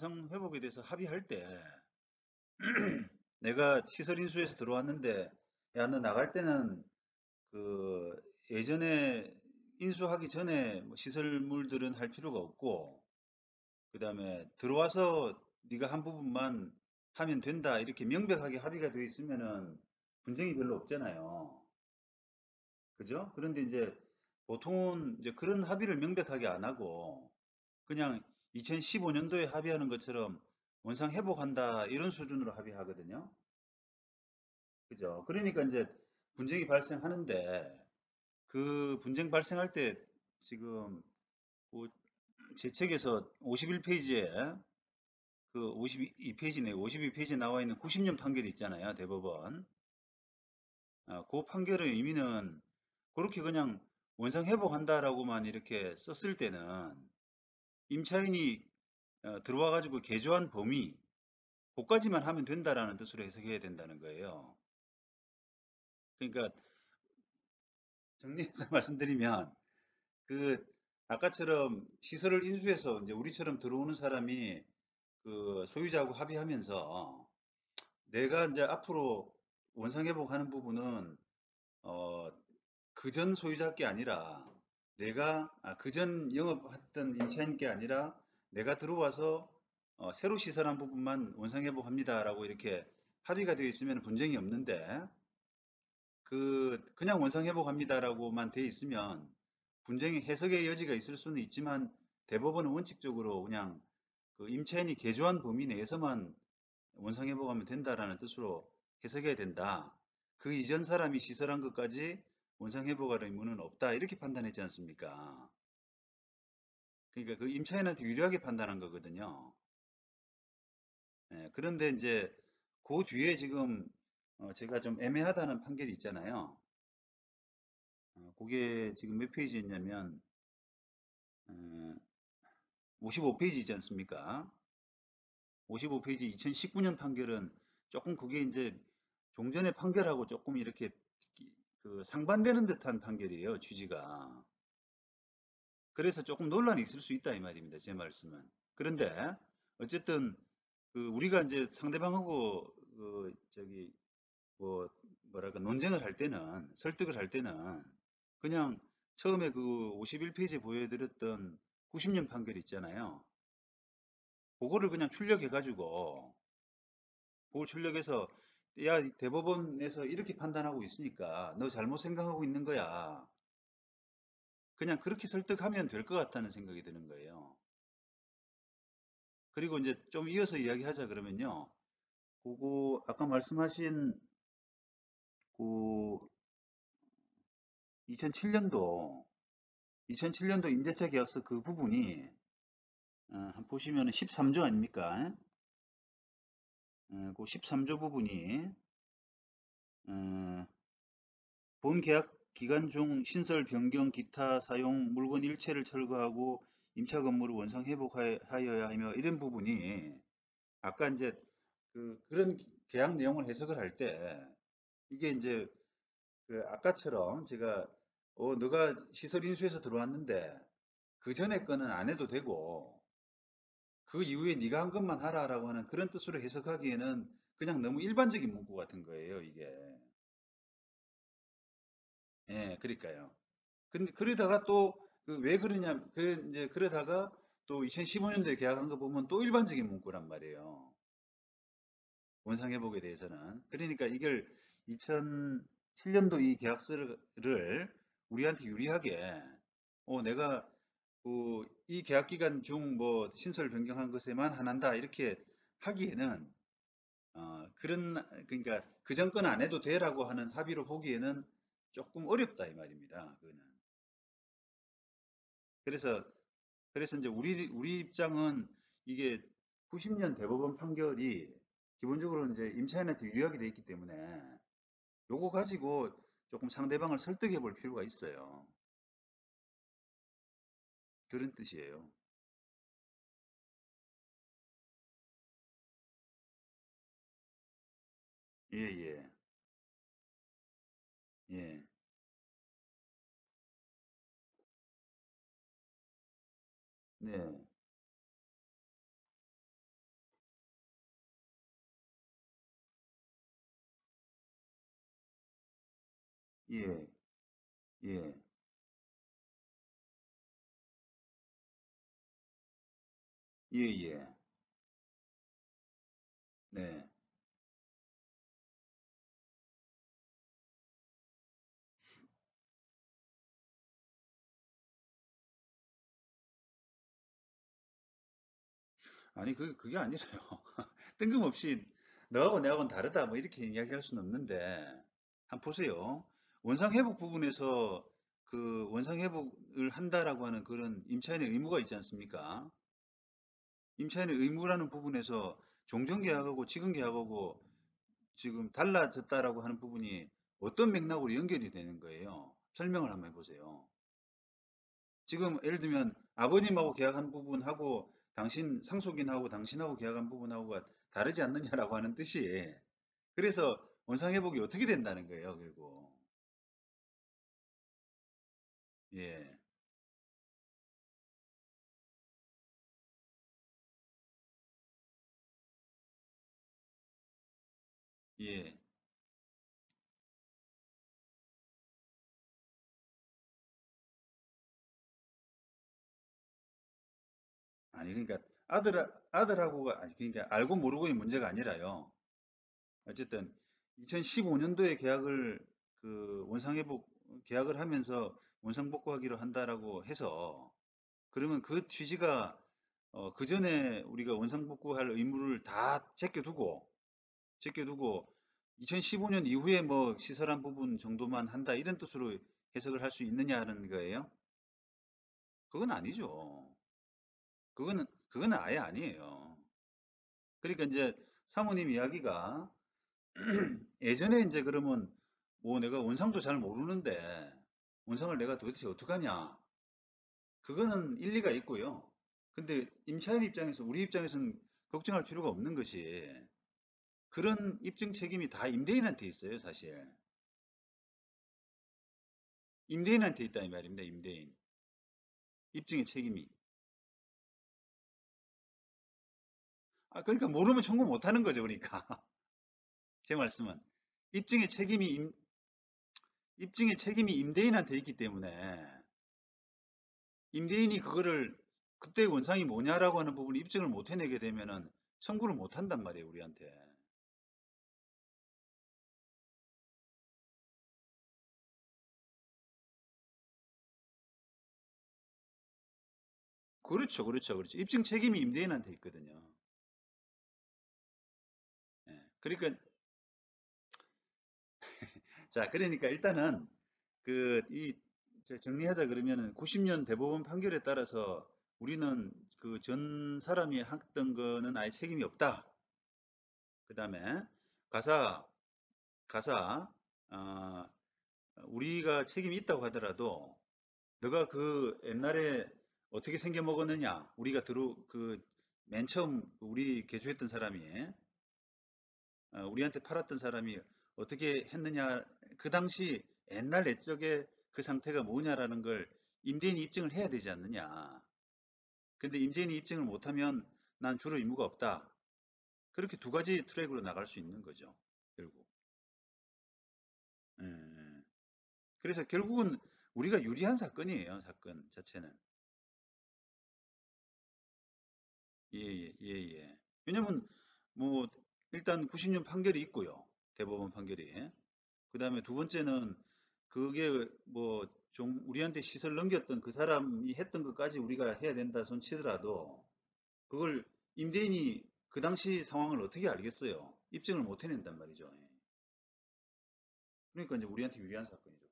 원상 회복에 대해서 합의할 때 내가 시설 인수해서 들어왔는데 야, 너 나갈 때는 그 예전에 인수하기 전에 뭐 시설물들은 할 필요가 없고 그다음에 들어와서 네가 한 부분만 하면 된다 이렇게 명백하게 합의가 되어 있으면은 분쟁이 별로 없잖아요. 그죠? 그런데 이제 보통은 이제 그런 합의를 명백하게 안 하고 그냥 2015년도에 합의하는 것처럼 원상 회복한다 이런 수준으로 합의하거든요. 그죠? 그러니까 이제 분쟁이 발생하는데 그 분쟁 발생할 때 지금 그제 책에서 51페이지에 그 52페이지네 52페이지에 나와 있는 90년 판결이 있잖아요. 대법원. 그 판결의 의미는 그렇게 그냥 원상 회복한다라고만 이렇게 썼을 때는 임차인이 들어와 가지고 개조한 범위 그까지만 하면 된다라는 뜻으로 해석해야 된다는 거예요. 그러니까 정리해서 말씀드리면 그 아까처럼 시설을 인수해서 이제 우리처럼 들어오는 사람이 그 소유자하고 합의하면서 내가 이제 앞으로 원상회복하는 부분은 어 그전 소유자께 아니라 내가 그전 영업했던 임차인께 아니라 내가 들어와서 새로 시설한 부분만 원상회복합니다라고 이렇게 합의가 되어 있으면 분쟁이 없는데 그냥 원상회복합니다라고만 돼 있으면 분쟁의 해석의 여지가 있을 수는 있지만 대법원은 원칙적으로 그냥 그 임차인이 개조한 범위 내에서만 원상회복하면 된다라는 뜻으로 해석해야 된다. 그 이전 사람이 시설한 것까지 원상회복할 의무는 없다. 이렇게 판단했지 않습니까? 그러니까 그 임차인한테 유리하게 판단한 거거든요. 예, 그런데 이제 그 뒤에 지금 제가 좀 애매하다는 판결이 있잖아요. 그게 지금 몇 페이지 있냐면 55페이지 있지 않습니까? 55페이지 2019년 판결은 조금 그게 이제 종전의 판결하고 조금 이렇게 그 상반되는 듯한 판결이에요, 취지가. 그래서 조금 논란이 있을 수 있다 이 말입니다, 제 말씀은. 그런데 어쨌든 그 우리가 이제 상대방하고 그 저기 뭐 뭐랄까 논쟁을 할 때는 설득을 할 때는 그냥 처음에 그 51페이지에 보여드렸던 90년 판결 있잖아요. 그거를 그냥 출력해가지고 그걸 출력해서 야 대법원에서 이렇게 판단하고 있으니까 너 잘못 생각하고 있는 거야. 그냥 그렇게 설득하면 될 것 같다는 생각이 드는 거예요. 그리고 이제 좀 이어서 이야기하자 그러면요. 그거 아까 말씀하신 그 2007년도 2007년도 임대차 계약서 그 부분이 한번 보시면 13조 아닙니까? 그 13조 부분이 어, 본 계약 기간 중 신설 변경 기타 사용 물건 일체를 철거하고 임차 건물을 원상 회복하여야 하며 이런 부분이 아까 이제 그런 계약 내용을 해석을 할 때 이게 이제 그 아까처럼 제가 너가 시설 인수해서 들어왔는데 그 전에 거는 안 해도 되고 그 이후에 네가 한 것만 하라라고 하는 그런 뜻으로 해석하기에는 그냥 너무 일반적인 문구 같은 거예요, 이게. 예, 그러니까요. 근데 그러다가 또 그 왜 그러냐 그 이제 그러다가 또 2015년도에 계약한 거 보면 또 일반적인 문구란 말이에요. 원상 회복에 대해서는. 그러니까 이걸 2007년도 이 계약서를 우리한테 유리하게 내가 이 계약 기간 중 뭐 신설 변경한 것에만 한한다 이렇게 하기에는 그런 그러니까 그전 건 안 해도 돼라고 하는 합의로 보기에는 조금 어렵다 이 말입니다. 그거는. 그래서 이제 우리 입장은 이게 90년 대법원 판결이 기본적으로 이제 임차인한테 유리하게 돼 있기 때문에 요거 가지고 조금 상대방을 설득해 볼 필요가 있어요. 그런 뜻이에요. 예, 예, 예, 네, 예, 예, 예, 예, 네. 아니, 그게 아니라요. 뜬금없이 너하고 내하고는 다르다, 뭐 이렇게 이야기할 수는 없는데, 한번 보세요. 원상회복 부분에서 그 원상회복을 한다라고 하는 그런 임차인의 의무가 있지 않습니까? 임차인의 의무라는 부분에서 종전계약하고 지금계약하고 지금 달라졌다라고 하는 부분이 어떤 맥락으로 연결이 되는 거예요? 설명을 한번 해보세요. 지금 예를 들면 아버님하고 계약한 부분하고 당신 상속인하고 당신하고 계약한 부분하고가 다르지 않느냐라고 하는 뜻이 그래서 원상회복이 어떻게 된다는 거예요, 결국. 예, 예. 아니, 그러니까 아들하고가, 아니, 그러니까 알고 모르고의 문제가 아니라요. 어쨌든 2015년도에 계약을 그 원상회복 계약을 하면서 원상복구하기로 한다라고 해서 그러면 그 취지가 그 전에 우리가 원상복구할 의무를 다 제껴두고 2015년 이후에 뭐 시설한 부분 정도만 한다 이런 뜻으로 해석을 할 수 있느냐 하는 거예요? 그건 아니죠. 그거는 아예 아니에요. 그러니까 이제 사모님 이야기가 예전에 이제 그러면 뭐 내가 원상도 잘 모르는데 원상을 내가 도대체 어떡하냐? 그거는 일리가 있고요. 근데 임차인 입장에서 우리 입장에서는 걱정할 필요가 없는 것이 그런 입증 책임이 다 임대인한테 있어요, 사실. 임대인한테 있다 이 말입니다, 임대인. 입증의 책임이. 아, 그러니까 모르면 청구 못 하는 거죠, 그러니까. 제 말씀은. 입증의 책임이 입증의 책임이 임대인한테 있기 때문에 임대인이 그거를 그때 원상이 뭐냐라고 하는 부분을 입증을 못 해내게 되면은 청구를 못 한단 말이에요, 우리한테. 그렇죠, 그렇죠, 그렇죠. 입증 책임이 임대인한테 있거든요. 예. 그러니까 자, 그러니까 일단은 이 정리하자 그러면은 90년 대법원 판결에 따라서 우리는 그 전 사람이 했던 거는 아예 책임이 없다. 그다음에 가사 가사 어, 우리가 책임이 있다고 하더라도 너가 그 옛날에 어떻게 생겨 먹었느냐? 우리가 그 맨 처음 우리 개조했던 사람이 우리한테 팔았던 사람이 어떻게 했느냐? 그 당시 옛날 옛적에 그 상태가 뭐냐라는 걸 임대인이 입증을 해야 되지 않느냐? 근데 임대인이 입증을 못하면 난 주로 의무가 없다. 그렇게 두 가지 트랙으로 나갈 수 있는 거죠. 결국. 예, 예. 그래서 결국은 우리가 유리한 사건이에요. 사건 자체는. 예, 예, 예, 예. 왜냐면 뭐 일단 90년 판결이 있고요. 대법원 판결이. 그다음에 두 번째는 그게 뭐 좀 우리한테 시설 넘겼던 그 사람이 했던 것까지 우리가 해야 된다 손 치더라도 그걸 임대인이 그 당시 상황을 어떻게 알겠어요? 입증을 못 해낸단 말이죠. 예. 그러니까 이제 우리한테 유리한 사건이죠.